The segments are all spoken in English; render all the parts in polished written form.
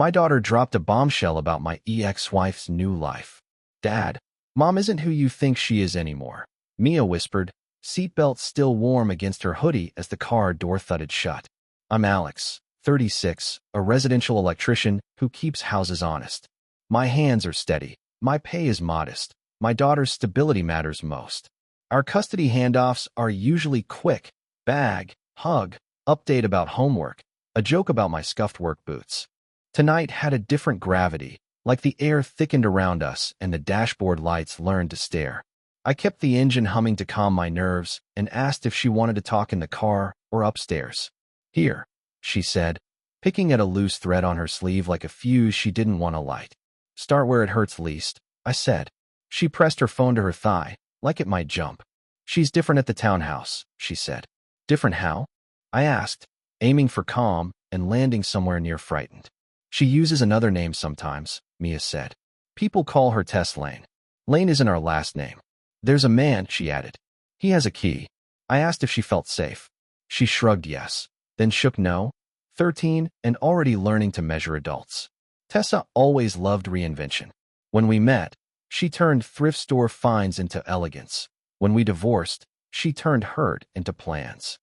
My daughter dropped a bombshell about my ex-wife's new life. Dad, Mom isn't who you think she is anymore, Mia whispered, seatbelt still warm against her hoodie as the car door thudded shut. I'm Alex, 36, a residential electrician who keeps houses honest. My hands are steady. My pay is modest. My daughter's stability matters most. Our custody handoffs are usually quick. Bag, hug, update about homework, a joke about my scuffed work boots. Tonight had a different gravity, like the air thickened around us and the dashboard lights learned to stare. I kept the engine humming to calm my nerves and asked if she wanted to talk in the car or upstairs. Here, she said, picking at a loose thread on her sleeve like a fuse she didn't want to light. Start where it hurts least, I said. She pressed her phone to her thigh, like it might jump. She's different at the townhouse, she said. Different how? I asked, aiming for calm and landing somewhere near frightened. She uses another name sometimes, Mia said. People call her Tess Lane. Lane isn't our last name. There's a man, she added. He has a key. I asked if she felt safe. She shrugged yes, then shook no. 13 and already learning to measure adults. Tessa always loved reinvention. When we met, she turned thrift store finds into elegance. When we divorced, she turned hurt into plans.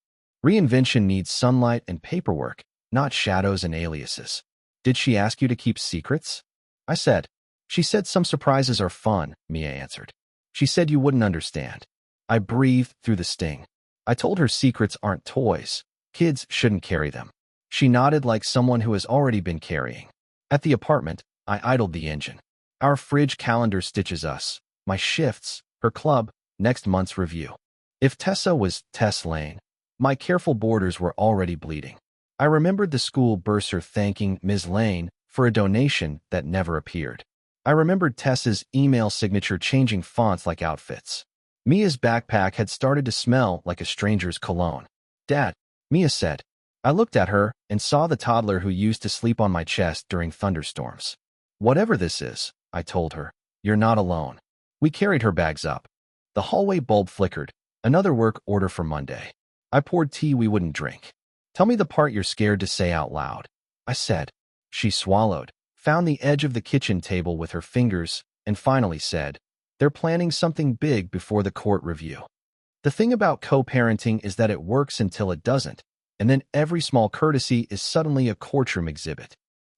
Reinvention needs sunlight and paperwork, not shadows and aliases. Did she ask you to keep secrets? I said. She said some surprises are fun, Mia answered. She said you wouldn't understand. I breathed through the sting. I told her secrets aren't toys. Kids shouldn't carry them. She nodded like someone who has already been carrying. At the apartment, I idled the engine. Our fridge calendar stitches us, my shifts, her club, next month's review. If Tessa was Tess Lane, my careful borders were already bleeding. I remembered the school bursar thanking Ms. Lane for a donation that never appeared. I remembered Tessa's email signature changing fonts like outfits. Mia's backpack had started to smell like a stranger's cologne. Dad, Mia said. I looked at her and saw the toddler who used to sleep on my chest during thunderstorms. Whatever this is, I told her, you're not alone. We carried her bags up. The hallway bulb flickered. Another work order for Monday. I poured tea we wouldn't drink. Tell me the part you're scared to say out loud, I said. She swallowed, found the edge of the kitchen table with her fingers, and finally said, they're planning something big before the court review. The thing about co-parenting is that it works until it doesn't, and then every small courtesy is suddenly a courtroom exhibit.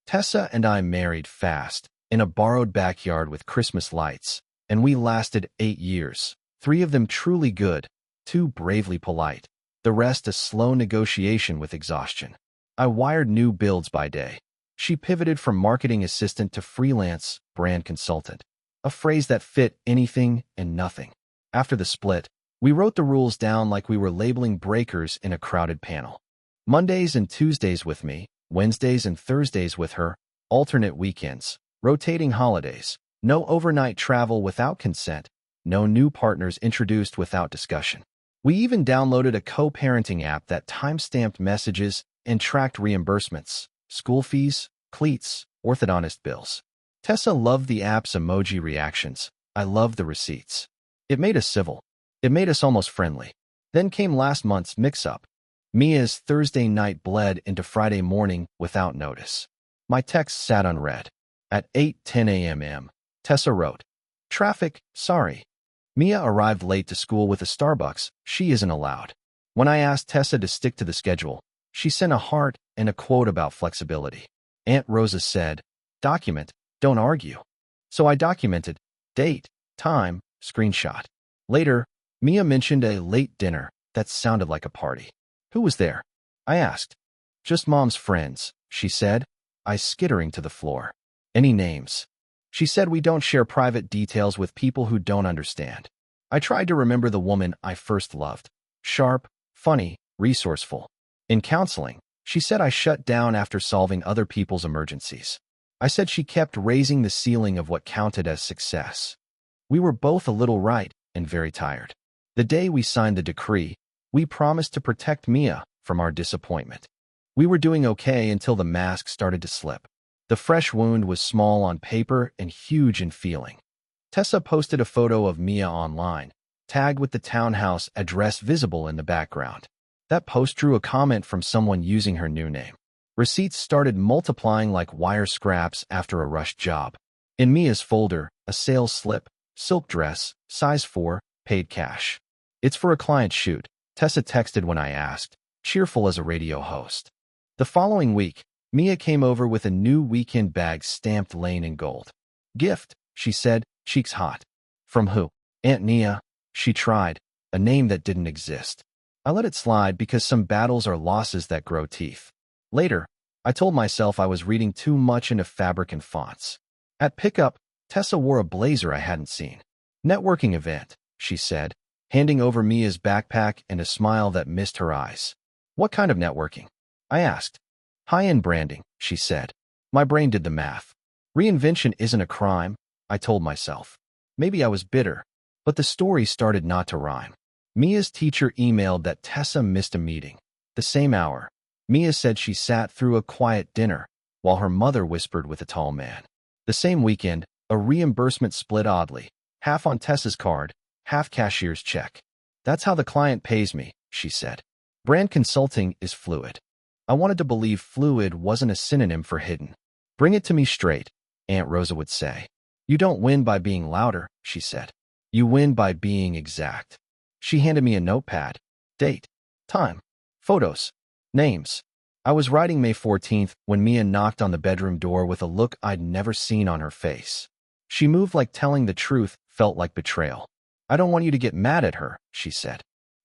Tessa and I married fast, in a borrowed backyard with Christmas lights, and we lasted 8 years, 3 of them truly good, 2 bravely polite. The rest a slow negotiation with exhaustion. I wired new builds by day. She pivoted from marketing assistant to freelance brand consultant, a phrase that fit anything and nothing. After the split, we wrote the rules down like we were labeling breakers in a crowded panel. Mondays and Tuesdays with me, Wednesdays and Thursdays with her, alternate weekends, rotating holidays, no overnight travel without consent, no new partners introduced without discussion. We even downloaded a co-parenting app that time-stamped messages and tracked reimbursements, school fees, cleats, orthodontist bills. Tessa loved the app's emoji reactions. I loved the receipts. It made us civil. It made us almost friendly. Then came last month's mix-up. Mia's Thursday night bled into Friday morning without notice. My text sat unread. At 8:10 a.m., Tessa wrote, "Traffic, sorry." Mia arrived late to school with a Starbucks she isn't allowed. When I asked Tessa to stick to the schedule, she sent a heart and a quote about flexibility. Aunt Rosa said, "Document, don't argue." So I documented, date, time, screenshot. Later, Mia mentioned a late dinner that sounded like a party. Who was there? I asked. Just Mom's friends, she said, eyes skittering to the floor. Any names? She said we don't share private details with people who don't understand. I tried to remember the woman I first loved. Sharp, funny, resourceful. In counseling, she said I shut down after solving other people's emergencies. I said she kept raising the ceiling of what counted as success. We were both a little right and very tired. The day we signed the decree, we promised to protect Mia from our disappointment. We were doing okay until the mask started to slip. The fresh wound was small on paper and huge in feeling. Tessa posted a photo of Mia online, tagged with the townhouse address visible in the background. That post drew a comment from someone using her new name. Receipts started multiplying like wire scraps after a rushed job. In Mia's folder, a sales slip, silk dress, size 4, paid cash. It's for a client shoot, Tessa texted when I asked, cheerful as a radio host. The following week, Mia came over with a new weekend bag stamped Lane in gold. Gift, she said, cheeks hot. From who? Aunt Nia. She tried, a name that didn't exist. I let it slide because some battles are losses that grow teeth. Later, I told myself I was reading too much into fabric and fonts. At pickup, Tessa wore a blazer I hadn't seen. Networking event, she said, handing over Mia's backpack and a smile that missed her eyes. What kind of networking? I asked. High-end branding, she said. My brain did the math. Reinvention isn't a crime, I told myself. Maybe I was bitter, but the story started not to rhyme. Mia's teacher emailed that Tessa missed a meeting. The same hour, Mia said she sat through a quiet dinner, while her mother whispered with a tall man. The same weekend, a reimbursement split oddly, half on Tessa's card, half cashier's check. That's how the client pays me, she said. Brand consulting is fluid. I wanted to believe fluid wasn't a synonym for hidden. Bring it to me straight, Aunt Rosa would say. You don't win by being louder, she said. You win by being exact. She handed me a notepad. Date, time, photos, names. I was writing May 14th when Mia knocked on the bedroom door with a look I'd never seen on her face. She moved like telling the truth felt like betrayal. I don't want you to get mad at her, she said.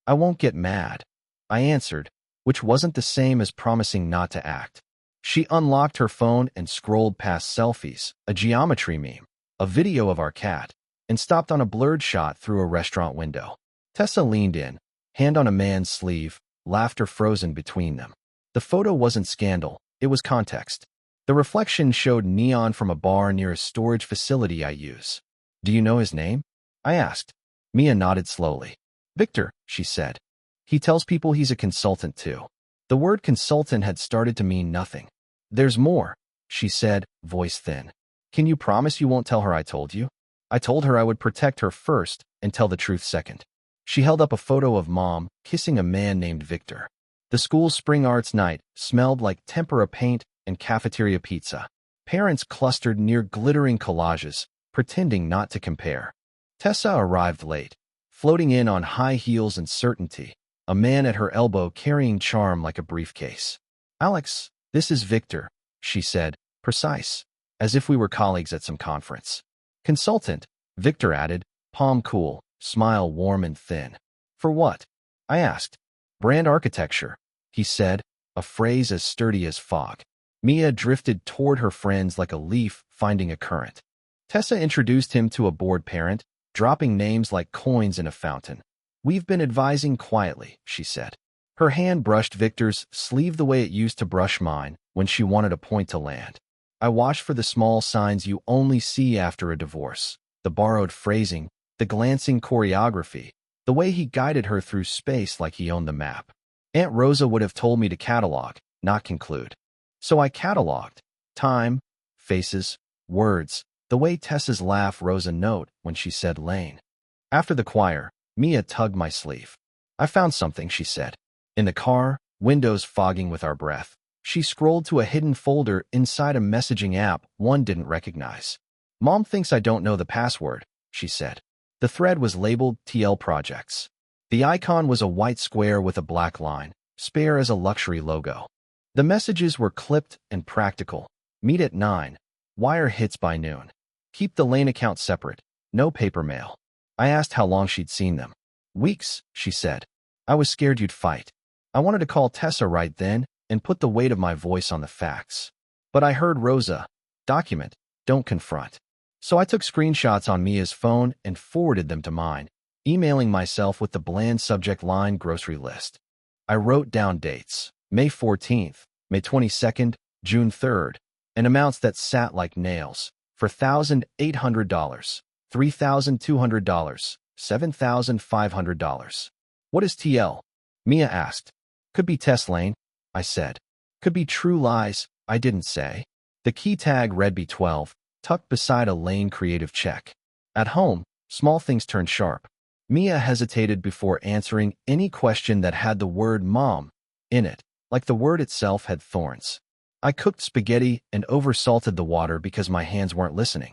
I won't get mad, I answered, which wasn't the same as promising not to act. She unlocked her phone and scrolled past selfies, a geometry meme, a video of our cat, and stopped on a blurred shot through a restaurant window. Tessa leaned in, hand on a man's sleeve, laughter frozen between them. The photo wasn't scandal, it was context. The reflection showed neon from a bar near a storage facility I use. Do you know his name? I asked. Mia nodded slowly. Victor, she said. He tells people he's a consultant too. The word consultant had started to mean nothing. There's more, she said, voice thin. Can you promise you won't tell her I told you? I told her I would protect her first and tell the truth second. She held up a photo of Mom kissing a man named Victor. The school's spring arts night smelled like tempera paint and cafeteria pizza. Parents clustered near glittering collages, pretending not to compare. Tessa arrived late, floating in on high heels and certainty, a man at her elbow carrying charm like a briefcase. Alex, this is Victor, she said, precise, as if we were colleagues at some conference. Consultant, Victor added, palm cool, smile warm and thin. For what? I asked. Brand architecture, he said, a phrase as sturdy as fog. Mia drifted toward her friends like a leaf finding a current. Tessa introduced him to a bored parent, dropping names like coins in a fountain. We've been advising quietly, she said. Her hand brushed Victor's sleeve the way it used to brush mine when she wanted a point to land. I watched for the small signs you only see after a divorce, the borrowed phrasing, the glancing choreography, the way he guided her through space like he owned the map. Aunt Rosa would have told me to catalog, not conclude. So I cataloged. Time, faces, words, the way Tessa's laugh rose a note when she said Lane. After the choir, Mia tugged my sleeve. I found something, she said. In the car, windows fogging with our breath, she scrolled to a hidden folder inside a messaging app one didn't recognize. Mom thinks I don't know the password, she said. The thread was labeled TL Projects. The icon was a white square with a black line, spare as a luxury logo. The messages were clipped and practical. Meet at 9. Wire hits by noon. Keep the Lane account separate. No paper mail. I asked how long she'd seen them. Weeks, she said. I was scared you'd fight. I wanted to call Tessa right then and put the weight of my voice on the facts. But I heard Rosa. Document, don't confront. So I took screenshots on Mia's phone and forwarded them to mine, emailing myself with the bland subject line grocery list. I wrote down dates, May 14th, May 22nd, June 3rd, and amounts that sat like nails, for $1,800, $3,200, $7,500. What is TL? Mia asked. Could be Tess Lane, I said. Could be True Lies, I didn't say. The key tag read B12, tucked beside a Lane creative check. At home, small things turned sharp. Mia hesitated before answering any question that had the word mom in it, like the word itself had thorns. I cooked spaghetti and oversalted the water because my hands weren't listening.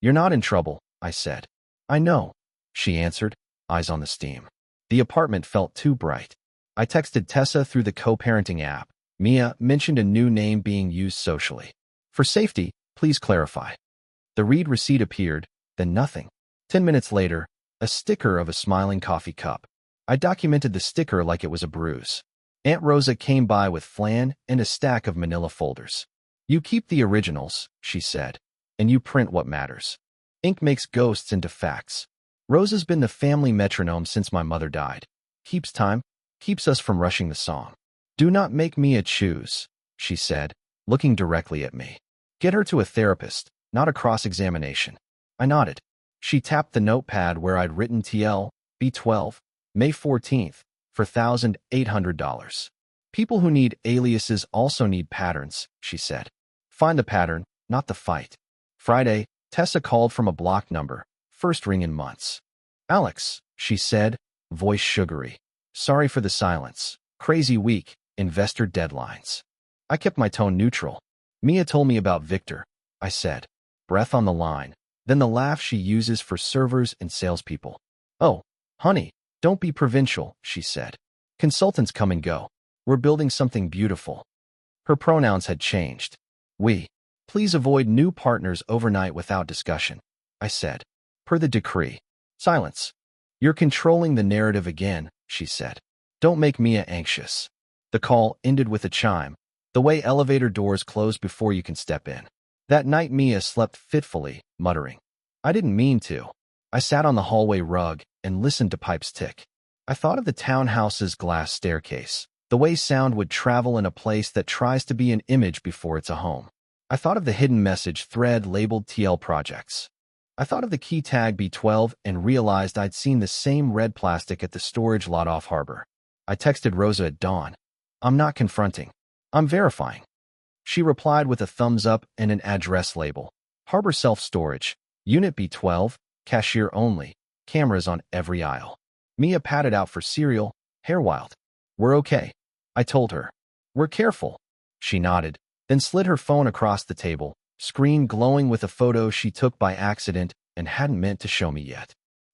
You're not in trouble, I said. I know, she answered, eyes on the steam. The apartment felt too bright. I texted Tessa through the co-parenting app. Mia mentioned a new name being used socially. For safety, please clarify. The read receipt appeared, then nothing. 10 minutes later, a sticker of a smiling coffee cup. I documented the sticker like it was a bruise. Aunt Rosa came by with flan and a stack of manila folders. You keep the originals, she said, and you print what matters. Ink makes ghosts into facts. Rosa's been the family metronome since my mother died. Keeps time, keeps us from rushing the song. Do not make Mia choose, she said, looking directly at me. Get her to a therapist, not a cross-examination. I nodded. She tapped the notepad where I'd written TL, B12, May 14th, for $1,800. People who need aliases also need patterns, she said. Find the pattern, not the fight. Friday, Tessa called from a blocked number, first ring in months. Alex, she said, voice sugary. Sorry for the silence. Crazy week, investor deadlines. I kept my tone neutral. Mia told me about Victor, I said. Breath on the line, then the laugh she uses for servers and salespeople. Oh, honey, don't be provincial, she said. Consultants come and go. We're building something beautiful. Her pronouns had changed. We. Please avoid new partners overnight without discussion, I said. Per the decree. Silence. You're controlling the narrative again, she said. Don't make Mia anxious. The call ended with a chime, the way elevator doors close before you can step in. That night Mia slept fitfully, muttering. I didn't mean to. I sat on the hallway rug and listened to pipes tick. I thought of the townhouse's glass staircase, the way sound would travel in a place that tries to be an image before it's a home. I thought of the hidden message thread labeled TL Projects. I thought of the key tag B12 and realized I'd seen the same red plastic at the storage lot off harbor. I texted Rosa at dawn. I'm not confronting. I'm verifying. She replied with a thumbs up and an address label. Harbor Self-Storage, Unit B12, cashier only, cameras on every aisle. Mia patted out for cereal, hair wild. We're okay, I told her. We're careful. She nodded, then slid her phone across the table, screen glowing with a photo she took by accident and hadn't meant to show me yet.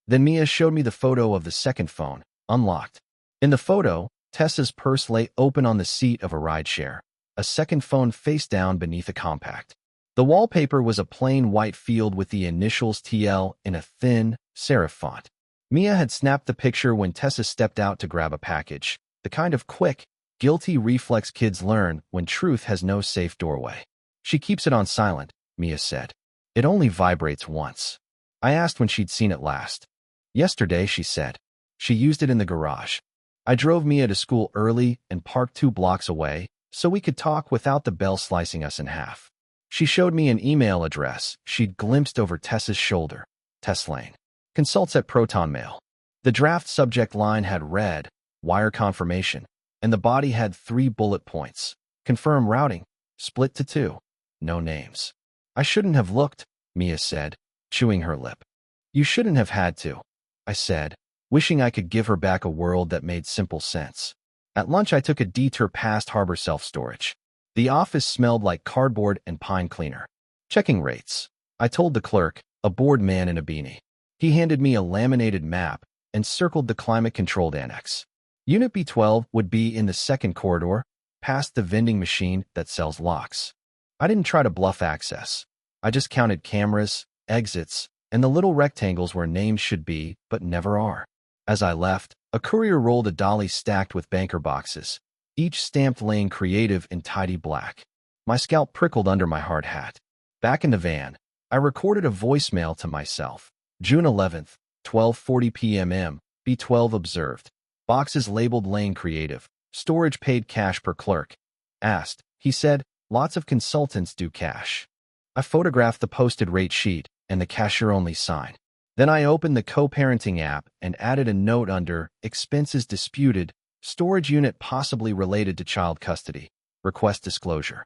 Then Mia showed me the photo of the second phone, unlocked. In the photo, Tessa's purse lay open on the seat of a rideshare, a second phone face down beneath a compact. The wallpaper was a plain white field with the initials TL in a thin, serif font. Mia had snapped the picture when Tessa stepped out to grab a package, the kind of quick, guilty reflex kids learn when truth has no safe doorway. She keeps it on silent, Mia said. It only vibrates once. I asked when she'd seen it last. Yesterday, she said. She used it in the garage. I drove Mia to school early and parked 2 blocks away so we could talk without the bell slicing us in half. She showed me an email address she'd glimpsed over Tessa's shoulder. Tess Lane. Consults at Proton Mail. The draft subject line had read, wire confirmation, and the body had 3 bullet points. Confirm routing. Split to 2. No names. I shouldn't have looked, Mia said, chewing her lip. You shouldn't have had to, I said, wishing I could give her back a world that made simple sense. At lunch I took a detour past Harbor Self-Storage. The office smelled like cardboard and pine cleaner. Checking rates. I told the clerk, a bored man in a beanie. He handed me a laminated map and circled the climate-controlled annex. Unit B12 would be in the second corridor, past the vending machine that sells locks. I didn't try to bluff access. I just counted cameras, exits, and the little rectangles where names should be but never are. As I left, a courier rolled a dolly stacked with banker boxes, each stamped Lane Creative in tidy black. My scalp prickled under my hard hat. Back in the van, I recorded a voicemail to myself. June 11th, 12:40 p.m. B12 observed. Boxes labeled Lane Creative. Storage paid cash per clerk. Asked, he said, lots of consultants do cash. I photographed the posted rate sheet and the cashier-only sign. Then I opened the co-parenting app and added a note under expenses disputed, storage unit possibly related to child custody, request disclosure.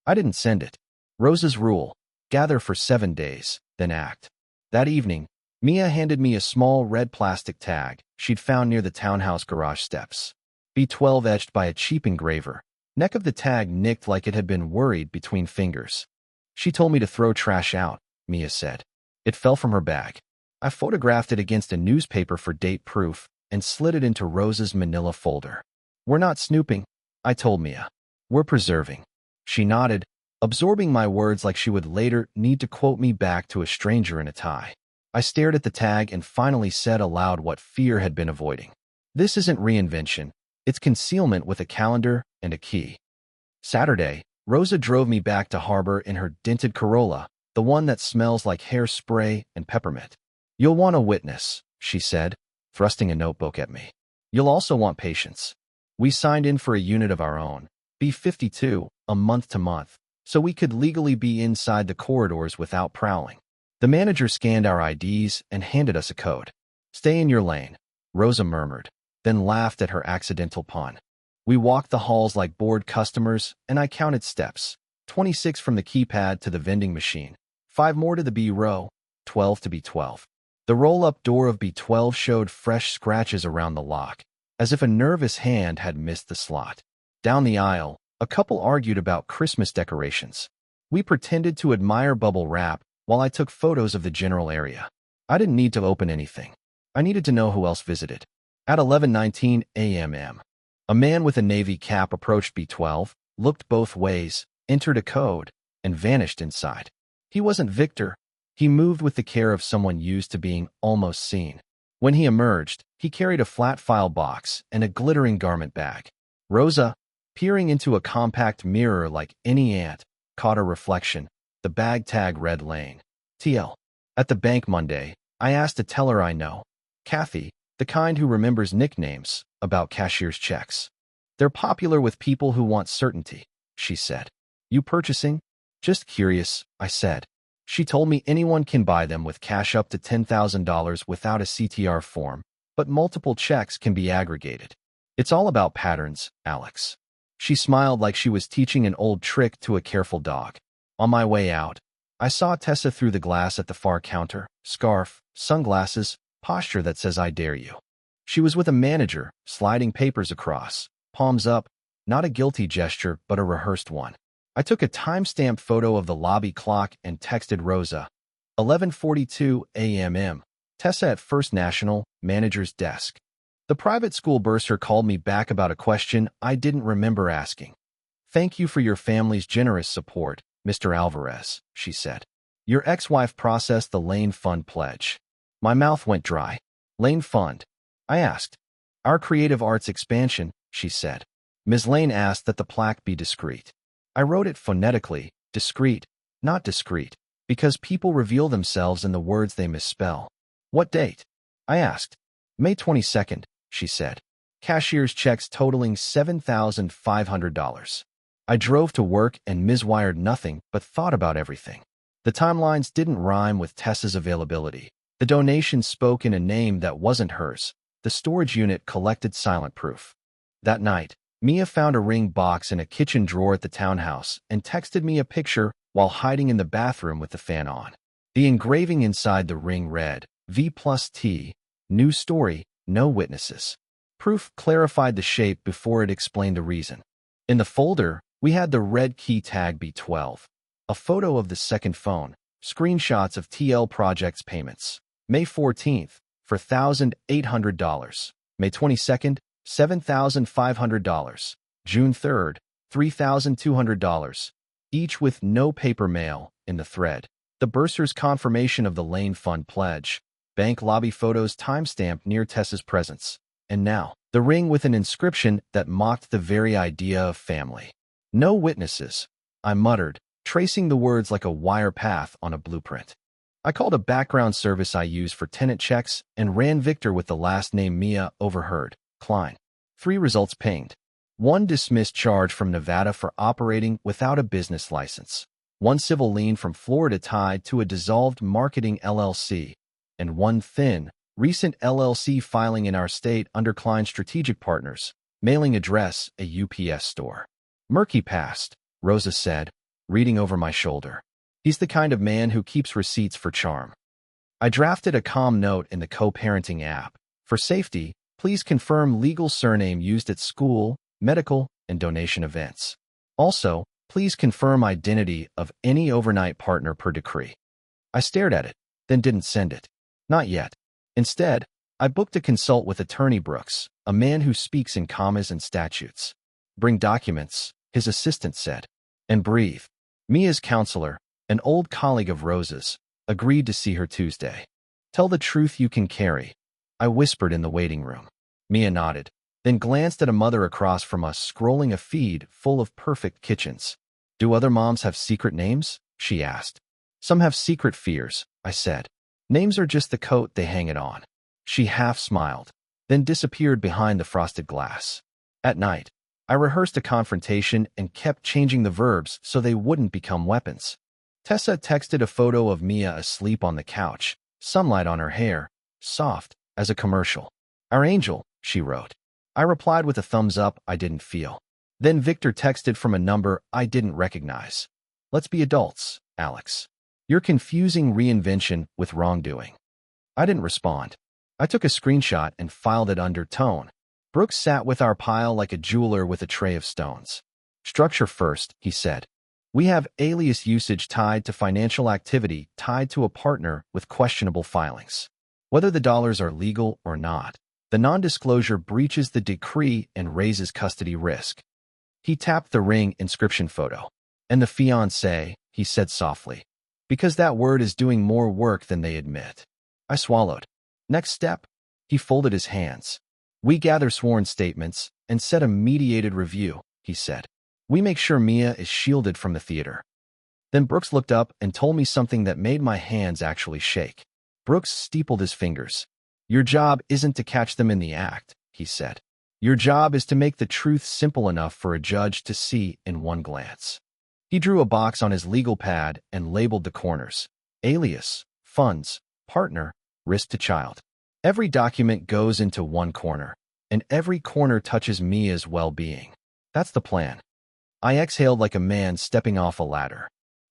I didn't send it. Rosa's rule, gather for 7 days, then act. That evening, Mia handed me a small red plastic tag she'd found near the townhouse garage steps. B12 etched by a cheap engraver, Neck of the tag nicked like it had been worried between fingers. She told me to throw trash out, Mia said. It fell from her bag. I photographed it against a newspaper for date proof and slid it into Rosa's manila folder. We're not snooping, I told Mia. We're preserving. She nodded, absorbing my words like she would later need to quote me back to a stranger in a tie. I stared at the tag and finally said aloud what fear had been avoiding. This isn't reinvention. It's concealment with a calendar and a key. Saturday, Rosa drove me back to harbor in her dented Corolla, the one that smells like hairspray and peppermint. You'll want a witness, she said, thrusting a notebook at me. You'll also want patience. We signed in for a unit of our own, B52, a month to month, so we could legally be inside the corridors without prowling. The manager scanned our IDs and handed us a code. Stay in your lane, Rosa murmured, then laughed at her accidental pun. We walked the halls like bored customers, and I counted steps. 26 from the keypad to the vending machine, 5 more to the B row, 12 to B12. The roll-up door of B12 showed fresh scratches around the lock, as if a nervous hand had missed the slot. Down the aisle, a couple argued about Christmas decorations. We pretended to admire bubble wrap while I took photos of the general area. I didn't need to open anything. I needed to know who else visited. At 11:19 a.m., a man with a navy cap approached B12, looked both ways, entered a code, and vanished inside. He wasn't Victor. He moved with the care of someone used to being almost seen. When he emerged, he carried a flat file box and a glittering garment bag. Rosa, peering into a compact mirror like any ant, caught a reflection. The bag tag read Lane. TL. At the bank Monday, I asked a teller I know, Kathy, the kind who remembers nicknames, about cashier's checks. They're popular with people who want certainty, she said. You purchasing? Just curious, I said. She told me anyone can buy them with cash up to $10,000 without a CTR form, but multiple checks can be aggregated. It's all about patterns, Alex. She smiled like she was teaching an old trick to a careful dog. On my way out, I saw Tessa through the glass at the far counter, scarf, sunglasses, posture that says I dare you. She was with a manager, sliding papers across, palms up, not a guilty gesture but a rehearsed one. I took a time-stamped photo of the lobby clock and texted Rosa. 11:42 a.m. Tessa at First National, manager's desk. The private school bursar called me back about a question I didn't remember asking. Thank you for your family's generous support, Mr. Alvarez, she said. Your ex-wife processed the Lane Fund pledge. My mouth went dry. Lane Fund? I asked. Our creative arts expansion, she said. Ms. Lane asked that the plaque be discreet. I wrote it phonetically, discreet, not discreet, because people reveal themselves in the words they misspell. What date? I asked. May 22nd, she said. Cashier's checks totaling $7,500. I drove to work and miswired nothing but thought about everything. The timelines didn't rhyme with Tessa's availability. The donation spoke in a name that wasn't hers. The storage unit collected silent proof. That night, Mia found a ring box in a kitchen drawer at the townhouse and texted me a picture while hiding in the bathroom with the fan on. The engraving inside the ring read, V+T, new story, no witnesses. Proof clarified the shape before it explained the reason. In the folder, we had the red key tag B12, a photo of the second phone, screenshots of TL Projects payments. May 14th, for $1,800. May 22nd, $7,500. June 3rd, $3,200. Each with no paper mail in the thread. The bursar's confirmation of the Lane Fund pledge. Bank lobby photos timestamped near Tessa's presence. And now, the ring with an inscription that mocked the very idea of family. No witnesses, I muttered, tracing the words like a wire path on a blueprint. I called a background service I use for tenant checks and ran Victor with the last name Mia overheard, Klein. 3 results pinged. 1 dismissed charge from Nevada for operating without a business license. 1 civil lien from Florida tied to a dissolved marketing LLC. And 1 thin, recent LLC filing in our state under Klein Strategic Partners. Mailing address, a UPS store. Murky passed, Rosa said, reading over my shoulder. He's the kind of man who keeps receipts for charm. I drafted a calm note in the co-parenting app. For safety, please confirm legal surname used at school, medical, and donation events. Also, please confirm identity of any overnight partner per decree. I stared at it, then didn't send it. Not yet. Instead, I booked a consult with Attorney Brooks, a man who speaks in commas and statutes. Bring documents, his assistant said. And breathe. Mia's counselor, an old colleague of Rose's, agreed to see her Tuesday. Tell the truth you can carry, I whispered in the waiting room. Mia nodded, then glanced at a mother across from us scrolling a feed full of perfect kitchens. Do other moms have secret names? She asked. Some have secret fears, I said. Names are just the coat they hang it on. She half smiled, then disappeared behind the frosted glass. At night, I rehearsed a confrontation and kept changing the verbs so they wouldn't become weapons. Tessa texted a photo of Mia asleep on the couch, sunlight on her hair, soft as a commercial. Our angel, she wrote. I replied with a thumbs up I didn't feel. Then Victor texted from a number I didn't recognize. Let's be adults, Alex. You're confusing reinvention with wrongdoing. I didn't respond. I took a screenshot and filed it under tone. Brooks sat with our pile like a jeweler with a tray of stones. Structure first, he said. We have alias usage tied to financial activity tied to a partner with questionable filings. Whether the dollars are legal or not, the non-disclosure breaches the decree and raises custody risk. He tapped the ring inscription photo. And the fiancé, he said softly. Because that word is doing more work than they admit. I swallowed. Next step? He folded his hands. We gather sworn statements and set a mediated review, he said. We make sure Mia is shielded from the theater. Then Brooks looked up and told me something that made my hands actually shake. Brooks steepled his fingers. Your job isn't to catch them in the act, he said. Your job is to make the truth simple enough for a judge to see in one glance. He drew a box on his legal pad and labeled the corners. Alias, funds, partner, risk to child. Every document goes into one corner, and every corner touches Mia's well-being. That's the plan. I exhaled like a man stepping off a ladder.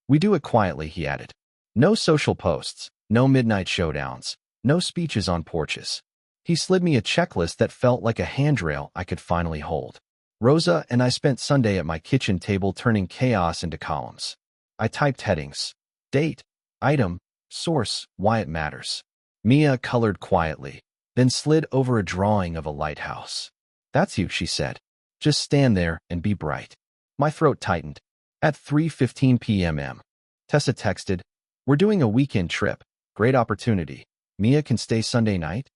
We do it quietly, he added. No social posts, no midnight showdowns, no speeches on porches. He slid me a checklist that felt like a handrail I could finally hold. Rosa and I spent Sunday at my kitchen table turning chaos into columns. I typed headings. Date, item, source, why it matters. Mia colored quietly, then slid over a drawing of a lighthouse. That's you, she said. Just stand there and be bright. My throat tightened. At 3:15 p.m. Tessa texted, We're doing a weekend trip. Great opportunity. Mia can stay Sunday night?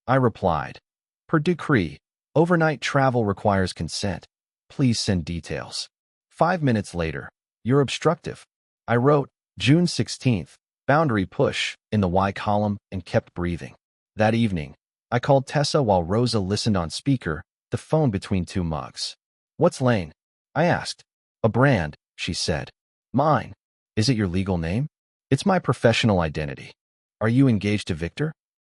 I replied, Per decree, overnight travel requires consent. Please send details. 5 minutes later, you're obstructive. I wrote, June 16th, boundary push, in the Y column and kept breathing. That evening, I called Tessa while Rosa listened on speaker, the phone between two mugs. What's Lane? I asked. A brand, she said. Mine. Is it your legal name? It's my professional identity. Are you engaged to Victor?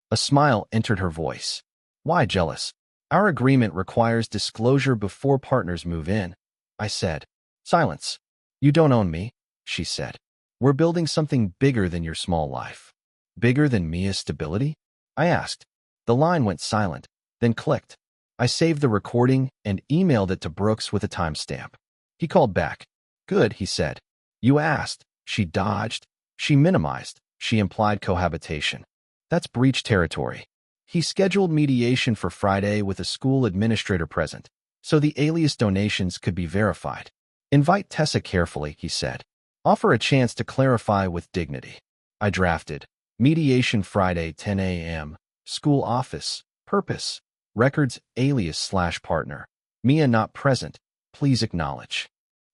A smile entered her voice. Why jealous? Our agreement requires disclosure before partners move in, I said. Silence. You don't own me, she said. We're building something bigger than your small life. Bigger than Mia's stability? I asked. The line went silent, then clicked. I saved the recording and emailed it to Brooks with a timestamp. He called back. Good, he said. You asked. She dodged. She minimized. She implied cohabitation. That's breach territory. He scheduled mediation for Friday with a school administrator present, so the alias donations could be verified. Invite Tessa carefully, he said. Offer a chance to clarify with dignity. I drafted. Mediation Friday, 10 a.m. School office. Purpose. Records alias/partner. Mia not present. Please acknowledge.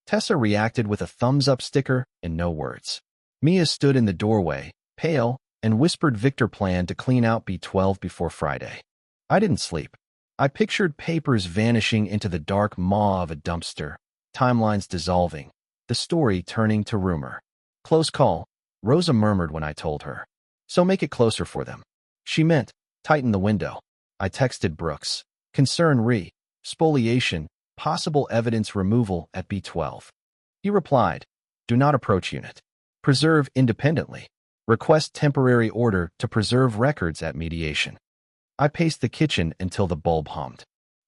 Tessa reacted with a thumbs-up sticker and no words. Mia stood in the doorway, pale, and whispered Victor planned to clean out B12 before Friday. I didn't sleep. I pictured papers vanishing into the dark maw of a dumpster, timelines dissolving, the story turning to rumor. Close call, Rosa murmured when I told her. So make it closer for them. She meant, tighten the window. I texted Brooks. Concern re. Spoliation. Possible evidence removal at B12. He replied, Do not approach unit. Preserve independently. Request temporary order to preserve records at mediation. I paced the kitchen until the bulb hummed.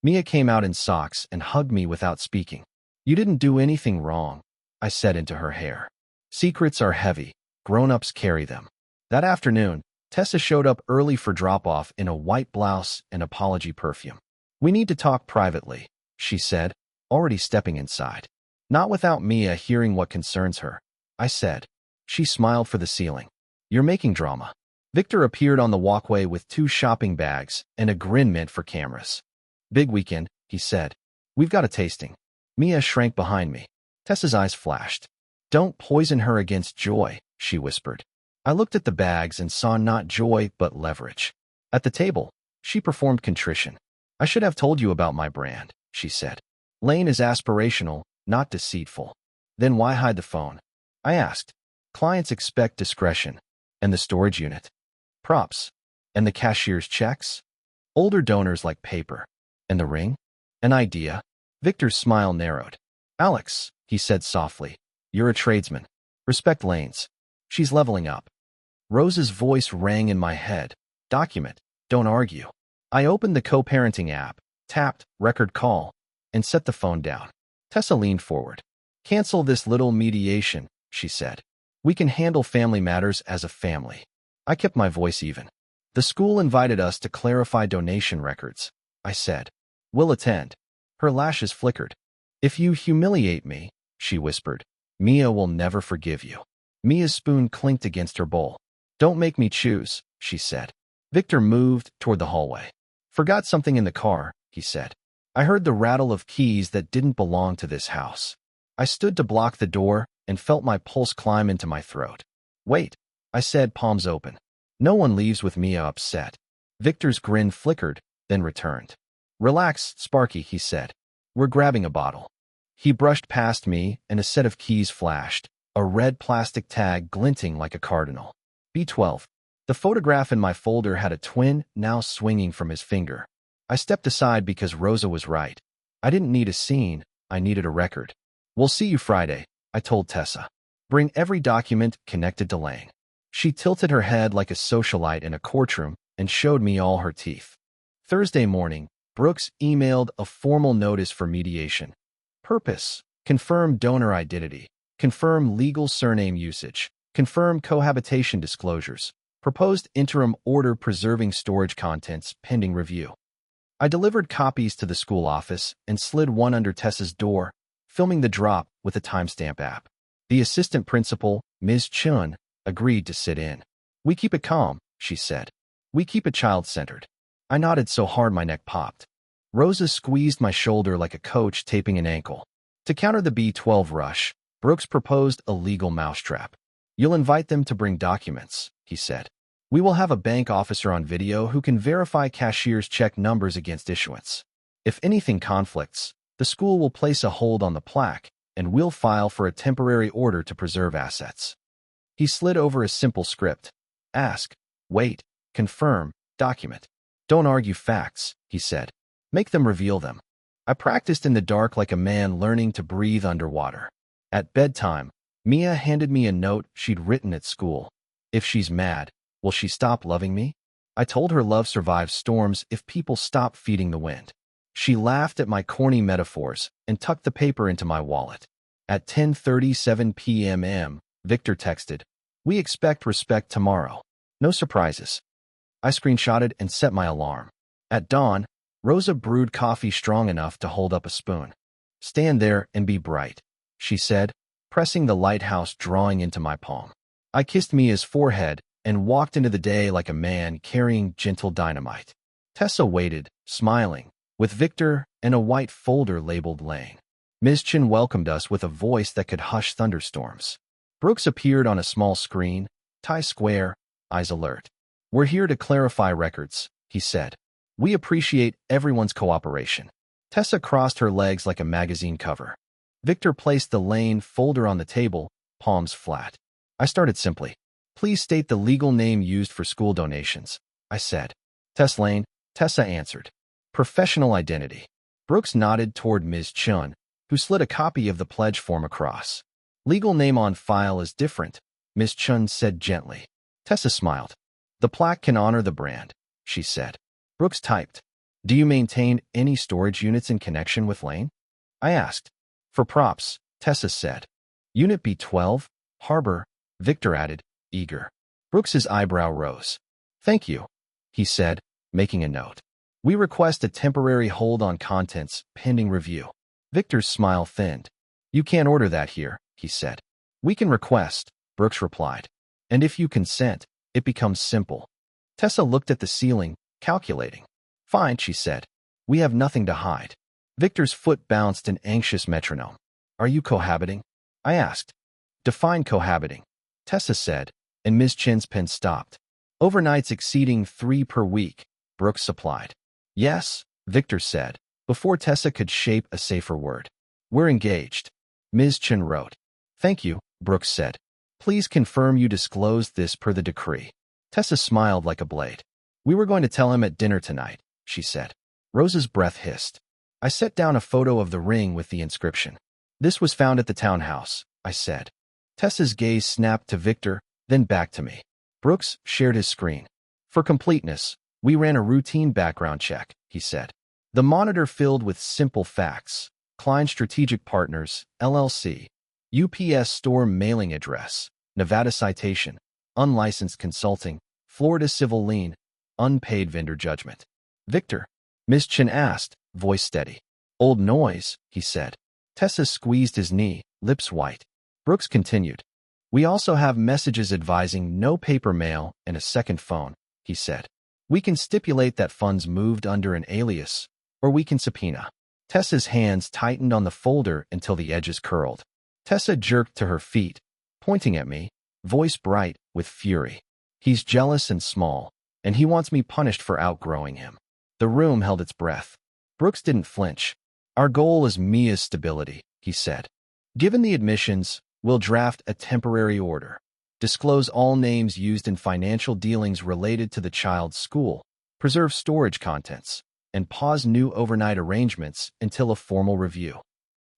Mia came out in socks and hugged me without speaking. You didn't do anything wrong, I said into her hair. Secrets are heavy. Grown-ups carry them. That afternoon, Tessa showed up early for drop-off in a white blouse and apology perfume. We need to talk privately, she said, already stepping inside. Not without Mia hearing what concerns her, I said. She smiled for the ceiling. You're making drama. Victor appeared on the walkway with 2 shopping bags and a grin meant for cameras. Big weekend, he said. We've got a tasting. Mia shrank behind me. Tessa's eyes flashed. Don't poison her against joy, she whispered. I looked at the bags and saw not joy but leverage. At the table, she performed contrition. I should have told you about my brand, she said. Lane is aspirational, not deceitful. Then why hide the phone? I asked. Clients expect discretion. And the storage unit? Props. And the cashier's checks? Older donors like paper. And the ring? An idea. Victor's smile narrowed. Alex, he said softly, you're a tradesman. Respect Lane's. She's leveling up. Rose's voice rang in my head. Document. Don't argue. I opened the co-parenting app, tapped record call, and set the phone down. Tessa leaned forward. Cancel this little mediation, she said. We can handle family matters as a family. I kept my voice even. The school invited us to clarify donation records, I said. We'll attend. Her lashes flickered. If you humiliate me, she whispered, Mia will never forgive you. Mia's spoon clinked against her bowl. Don't make me choose, she said. Victor moved toward the hallway. Forgot something in the car, he said. I heard the rattle of keys that didn't belong to this house. I stood to block the door and felt my pulse climb into my throat. Wait, I said, palms open. No one leaves with Mia upset. Victor's grin flickered, then returned. Relax, Sparky, he said. We're grabbing a bottle. He brushed past me and a set of keys flashed, a red plastic tag glinting like a cardinal. B12. The photograph in my folder had a twin now swinging from his finger. I stepped aside because Rosa was right. I didn't need a scene, I needed a record. We'll see you Friday, I told Tessa. Bring every document connected to Lane. She tilted her head like a socialite in a courtroom and showed me all her teeth. Thursday morning, Brooks emailed a formal notice for mediation. Purpose: confirm donor identity, confirm legal surname usage, confirm cohabitation disclosures, proposed interim order preserving storage contents pending review. I delivered copies to the school office and slid one under Tessa's door, filming the drop with a timestamp app. The assistant principal, Ms. Chun, agreed to sit in. We keep it calm, she said. We keep it child-centered. I nodded so hard my neck popped. Rosa squeezed my shoulder like a coach taping an ankle. To counter the B12 rush, Brooks proposed a legal mousetrap. You'll invite them to bring documents, he said. We will have a bank officer on video who can verify cashier's check numbers against issuance. If anything conflicts, the school will place a hold on the plaque, and we'll file for a temporary order to preserve assets. He slid over a simple script. Ask, wait, confirm, document. Don't argue facts, he said. Make them reveal them. I practiced in the dark like a man learning to breathe underwater. At bedtime, Mia handed me a note she'd written at school. If she's mad, will she stop loving me? I told her love survives storms if people stop feeding the wind. She laughed at my corny metaphors and tucked the paper into my wallet. At 10:37 p.m., Victor texted, We expect respect tomorrow. No surprises. I screenshotted and set my alarm. At dawn, Rosa brewed coffee strong enough to hold up a spoon. Stand there and be bright, she said, pressing the lighthouse drawing into my palm. I kissed Mia's forehead and walked into the day like a man carrying gentle dynamite. Tessa waited, smiling, with Victor and a white folder labeled Lane. Ms. Chin welcomed us with a voice that could hush thunderstorms. Brooks appeared on a small screen, tie square, eyes alert. We're here to clarify records, he said. We appreciate everyone's cooperation. Tessa crossed her legs like a magazine cover. Victor placed the Lane folder on the table, palms flat. I started simply. Please state the legal name used for school donations, I said. Tess Lane, Tessa answered. Professional identity. Brooks nodded toward Ms. Chun, who slid a copy of the pledge form across. Legal name on file is different, Ms. Chun said gently. Tessa smiled. The plaque can honor the brand, she said. Brooks typed. Do you maintain any storage units in connection with Lane? I asked. For props, Tessa said. Unit B12, Harbor, Victor added, eager. Brooks's eyebrow rose. Thank you, he said, making a note. We request a temporary hold on contents, pending review. Victor's smile thinned. You can't order that here, he said. We can request, Brooks replied. And if you consent, it becomes simple. Tessa looked at the ceiling, calculating. Fine, she said. We have nothing to hide. Victor's foot bounced an anxious metronome. Are you cohabiting? I asked. Define cohabiting, Tessa said, and Ms. Chin's pen stopped. Overnights exceeding 3 per week, Brooks supplied. Yes, Victor said, before Tessa could shape a safer word. We're engaged. Ms. Chin wrote. Thank you, Brooks said. Please confirm you disclosed this per the decree. Tessa smiled like a blade. We were going to tell him at dinner tonight, she said. Rosa's breath hissed. I set down a photo of the ring with the inscription. This was found at the townhouse, I said. Tessa's gaze snapped to Victor, then back to me. Brooks shared his screen. For completeness, we ran a routine background check, he said. The monitor filled with simple facts. Klein Strategic Partners, LLC. UPS store mailing address. Nevada citation. Unlicensed consulting. Florida civil lien. Unpaid vendor judgment. Victor, Ms. Chin asked, voice steady. Old noise, he said. Tessa squeezed his knee, lips white. Brooks continued. We also have messages advising no paper mail and a second phone, he said. We can stipulate that funds moved under an alias, or we can subpoena. Tessa's hands tightened on the folder until the edges curled. Tessa jerked to her feet, pointing at me, voice bright with fury. He's jealous and small, and he wants me punished for outgrowing him. The room held its breath. Brooks didn't flinch. Our goal is Mia's stability, he said. Given the admissions, we'll draft a temporary order. Disclose all names used in financial dealings related to the child's school, preserve storage contents, and pause new overnight arrangements until a formal review.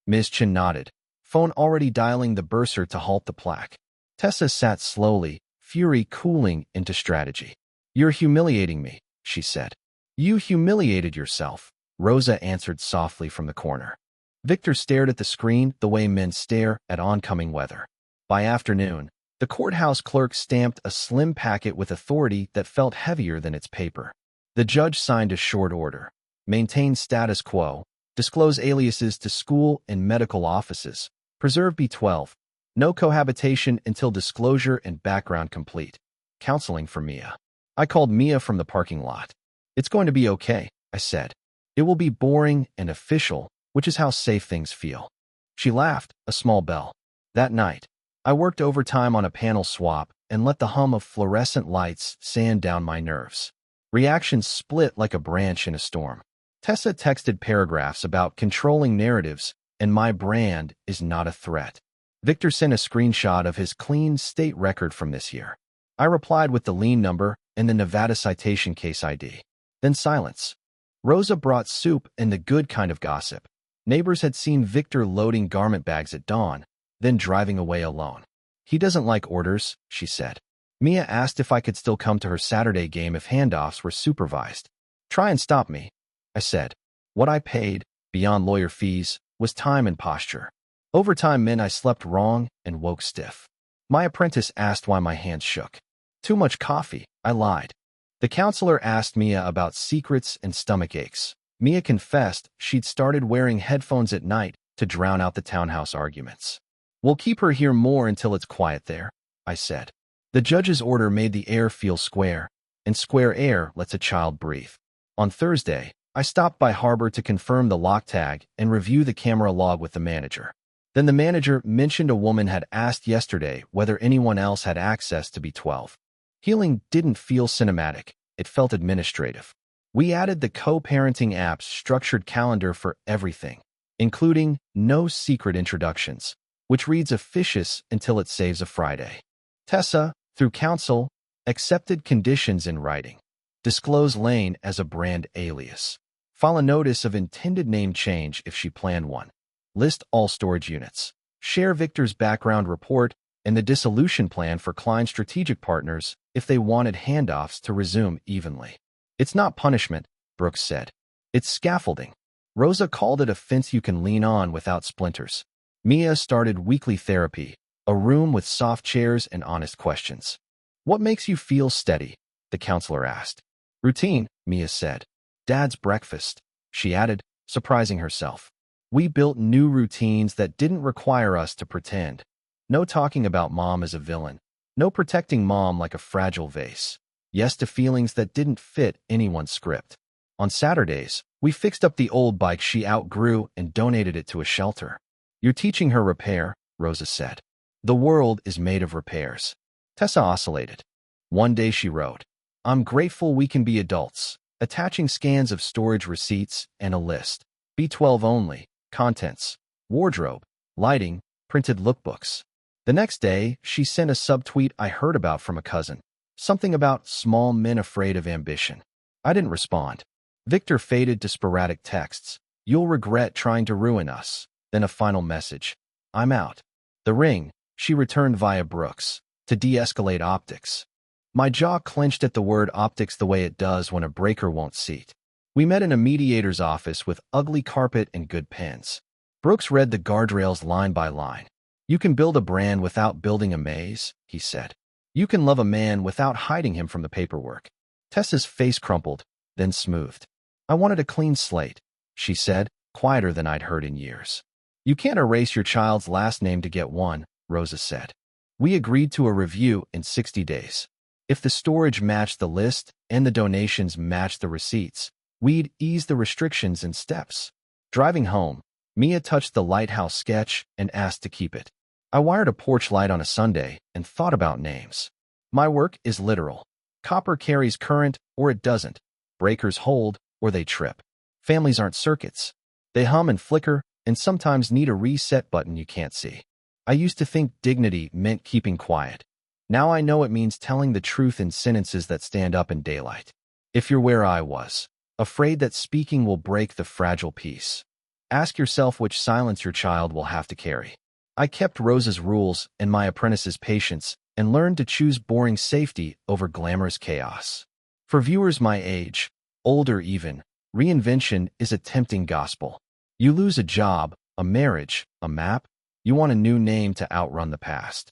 Ms. Chin nodded, phone already dialing the bursar to halt the plaque. Tessa sat slowly, fury cooling into strategy. You're humiliating me, she said. You humiliated yourself, Rosa answered softly from the corner. Victor stared at the screen the way men stare at oncoming weather. By afternoon, the courthouse clerk stamped a slim packet with authority that felt heavier than its paper. The judge signed a short order. Maintain status quo, disclose aliases to school and medical offices, preserve B12, no cohabitation until disclosure and background complete. Counseling for Mia. I called Mia from the parking lot. It's going to be okay, I said. It will be boring and official, which is how safe things feel. She laughed, a small bell. That night, I worked overtime on a panel swap and let the hum of fluorescent lights sand down my nerves. Reactions split like a branch in a storm. Tessa texted paragraphs about controlling narratives, and my brand is not a threat. Victor sent a screenshot of his clean state record from this year. I replied with the lien number and the Nevada citation case ID. Then silence. Rosa brought soup and the good kind of gossip. Neighbors had seen Victor loading garment bags at dawn, then driving away alone. He doesn't like orders, she said. Mia asked if I could still come to her Saturday game if handoffs were supervised. Try and stop me, I said. What I paid, beyond lawyer fees, was time and posture. Overtime meant I slept wrong and woke stiff. My apprentice asked why my hands shook. Too much coffee, I lied. The counselor asked Mia about secrets and stomach aches. Mia confessed she'd started wearing headphones at night to drown out the townhouse arguments. We'll keep her here more until it's quiet there, I said. The judge's order made the air feel square, and square air lets a child breathe. On Thursday, I stopped by Harbor to confirm the lock tag and review the camera log with the manager. Then the manager mentioned a woman had asked yesterday whether anyone else had access to B12. Healing didn't feel cinematic, it felt administrative. We added the co-parenting app's structured calendar for everything, including no secret introductions, which reads officious until it saves a Friday. Tessa, through counsel, accepted conditions in writing. Disclose Lane as a brand alias. File a notice of intended name change if she planned one. List all storage units. Share Victor's background report and the dissolution plan for Klein Strategic Partners if they wanted handoffs to resume evenly. It's not punishment, Brooks said. It's scaffolding. Rosa called it a fence you can lean on without splinters. Mia started weekly therapy, a room with soft chairs and honest questions. What makes you feel steady? The counselor asked. Routine, Mia said. Dad's breakfast, she added, surprising herself. We built new routines that didn't require us to pretend. No talking about mom as a villain. No protecting mom like a fragile vase. Yes to feelings that didn't fit anyone's script. On Saturdays, we fixed up the old bike she outgrew and donated it to a shelter. You're teaching her repair, Rosa said. The world is made of repairs. Tessa oscillated. One day she wrote, I'm grateful we can be adults, attaching scans of storage receipts and a list. B12 only, contents, wardrobe, lighting, printed lookbooks. The next day, she sent a subtweet I heard about from a cousin. Something about small men afraid of ambition. I didn't respond. Victor faded to sporadic texts. You'll regret trying to ruin us. Then a final message. I'm out. The ring, she returned via Brooks, to de-escalate optics. My jaw clenched at the word optics the way it does when a breaker won't seat. We met in a mediator's office with ugly carpet and good pens. Brooks read the guardrails line by line. You can build a brand without building a maze, he said. You can love a man without hiding him from the paperwork. Tessa's face crumpled, then smoothed. I wanted a clean slate, she said, quieter than I'd heard in years. You can't erase your child's last name to get one, Rosa said. We agreed to a review in 60 days. If the storage matched the list and the donations matched the receipts, we'd ease the restrictions in steps. Driving home, Mia touched the lighthouse sketch and asked to keep it. I wired a porch light on a Sunday and thought about names. My work is literal. Copper carries current or it doesn't. Breakers hold or they trip. Families aren't circuits. They hum and flicker and sometimes need a reset button you can't see. I used to think dignity meant keeping quiet. Now I know it means telling the truth in sentences that stand up in daylight. If you're where I was, afraid that speaking will break the fragile peace, ask yourself which silence your child will have to carry. I kept Rosa's rules and my apprentice's patience and learned to choose boring safety over glamorous chaos. For viewers my age, older even, reinvention is a tempting gospel. You lose a job, a marriage, a map, you want a new name to outrun the past.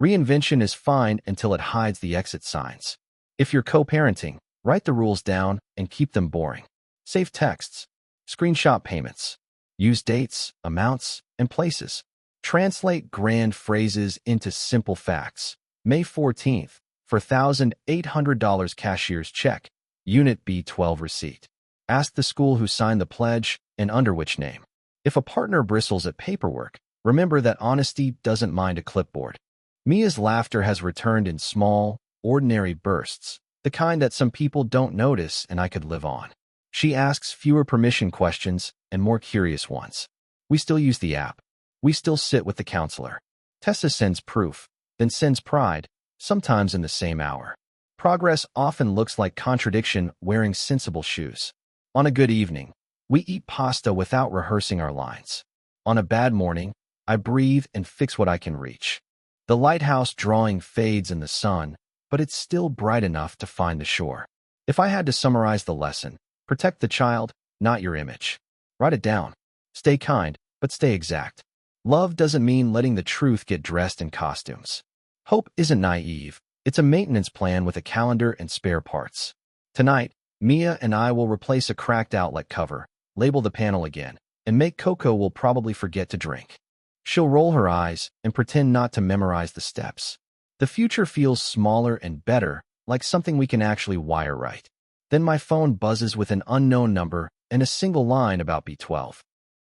Reinvention is fine until it hides the exit signs. If you're co-parenting, write the rules down and keep them boring. Save texts, screenshot payments, use dates, amounts, and places. Translate grand phrases into simple facts. May 14th, for $1,800 cashier's check, Unit B12 receipt. Ask the school who signed the pledge and under which name. If a partner bristles at paperwork, remember that honesty doesn't mind a clipboard. Mia's laughter has returned in small, ordinary bursts, the kind that some people don't notice and I could live on. She asks fewer permission questions and more curious ones. We still use the app. We still sit with the counselor. Tessa sends proof, then sends pride, sometimes in the same hour. Progress often looks like contradiction wearing sensible shoes. On a good evening, we eat pasta without rehearsing our lines. On a bad morning, I breathe and fix what I can reach. The lighthouse drawing fades in the sun, but it's still bright enough to find the shore. If I had to summarize the lesson, protect the child, not your image. Write it down. Stay kind, but stay exact. Love doesn't mean letting the truth get dressed in costumes. Hope isn't naive. It's a maintenance plan with a calendar and spare parts. Tonight, Mia and I will replace a cracked outlet cover, label the panel again, and make Coco will probably forget to drink. She'll roll her eyes and pretend not to memorize the steps. The future feels smaller and better, like something we can actually wire right. Then my phone buzzes with an unknown number and a single line about B12.